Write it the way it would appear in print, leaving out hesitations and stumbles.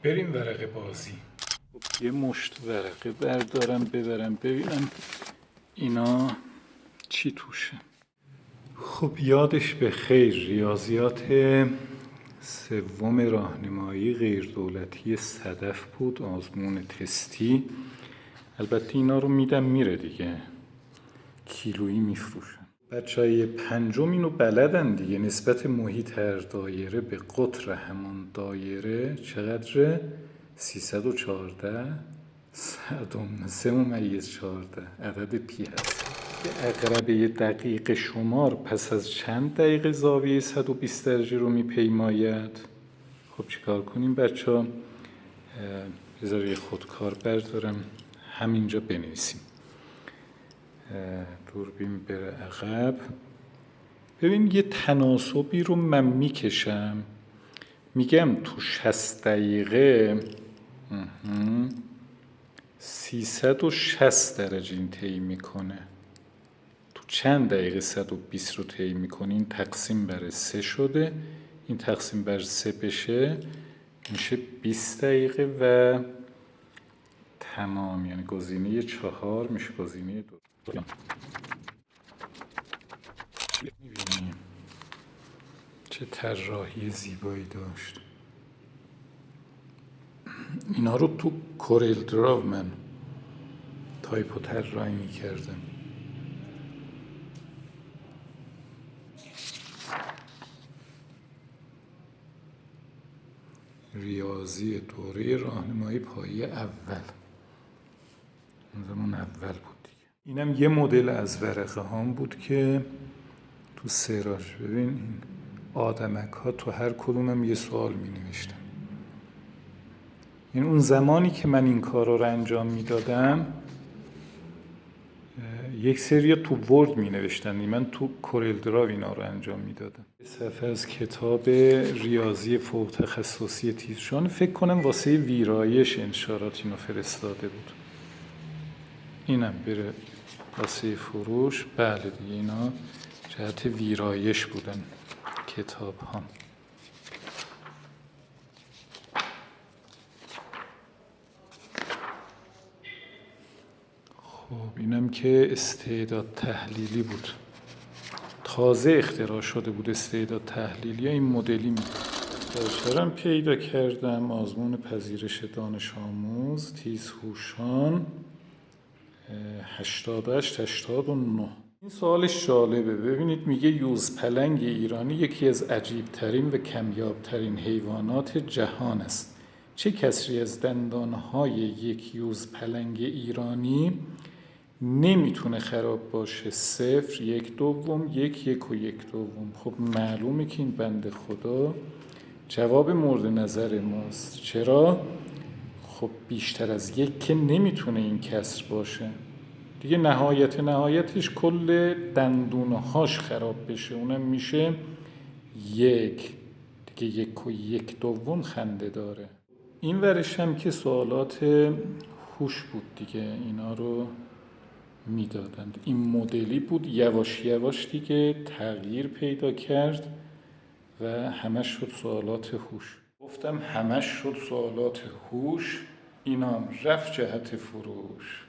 بریم ورقه بازی. خب یه مشت ورقه بردارم ببرم ببینم اینا چی توشه. خب یادش به خیر، ریاضیات سوم راهنمایی غیردولتی صدف بود، آزمون تستی. البته اینا رو میدم میره دیگه، کیلویی میفروشن. بچه‌های پنجم اینو بلدن دیگه، نسبت محیط هر دایره به قطر همان دایره چقدره؟ 314 صدم 3 × 14 عدد پی هست. عقربه دقیق شمار پس از چند دقیقه زاویه 120 درجه رو میپیماید؟ خب چیکار کنیم بچه ها؟ بذار یه خودکار بردارم همینجا بنویسیم. دوربین بره عقب. ببین یه تناسبی رو من میکشم، میگم تو 60 دقیقه 360 درجه این طی میکنه. تو چند دقیقه 120 رو طی میکنه؟ این تقسیم بر 3 شده، این تقسیم بر 3 بشه میشه 20 دقیقه و تمام، یعنی گزینه 4 میشه گزینه 2. میبینیم چه طراحی زیبایی داشت. اینا رو تو کورل دراو من تایپ و طراحی میکردم. ریاضی دوره راهنمایی پایه اول، اون زمان اول بود دیگه. اینم یه مدل از ورقه هام بود که تو سراج، ببین این آدمک ها تو هر کدومم یه سوال می نوشتم. این اون زمانی که من این کار رو انجام می دادم یک سری تو ورد می نوشتن، من تو کورل دراو اینا رو انجام می دادم. صفحه از کتاب ریاضی فوق تخصصی تیزشان، فکر کنم واسه ویرایش انشارات اینو فرستاده بود. اینم بره واسه فروش. بله دیگه اینا جهت ویرایش بودن کتاب ها. خب اینم که استعداد تحلیلی بود، تازه اختراع شده بود استعداد تحلیلی. این مدلی داشترم پیدا کردم، آزمون پذیرش دانش آموز تیزهوشان 88-89. این سوالش جالبه، ببینید میگه یوزپلنگ ایرانی یکی از عجیبترین و کمیابترین حیوانات جهان است. چه کسری از دندانهای یک یوزپلنگ ایرانی نمیتونه خراب باشه؟ 0، 1/2، 1 و 1/2. خب معلومه که این بنده خدا جواب مورد نظر ماست. چرا؟ خب بیشتر از 1 که نمیتونه این کسر باشه دیگه، نهایتش کل دندونهاش خراب بشه، اونم میشه 1 دیگه. 1 و 1/2 خنده داره. این ورش هم که سوالات هوش بود دیگه، اینا رو میدادند. این مدلی بود، یواش یواش دیگه تغییر پیدا کرد و همش شد سوالات هوش. گفتم همش شد سوالات هوش، اینا هم رفت جهت فروش.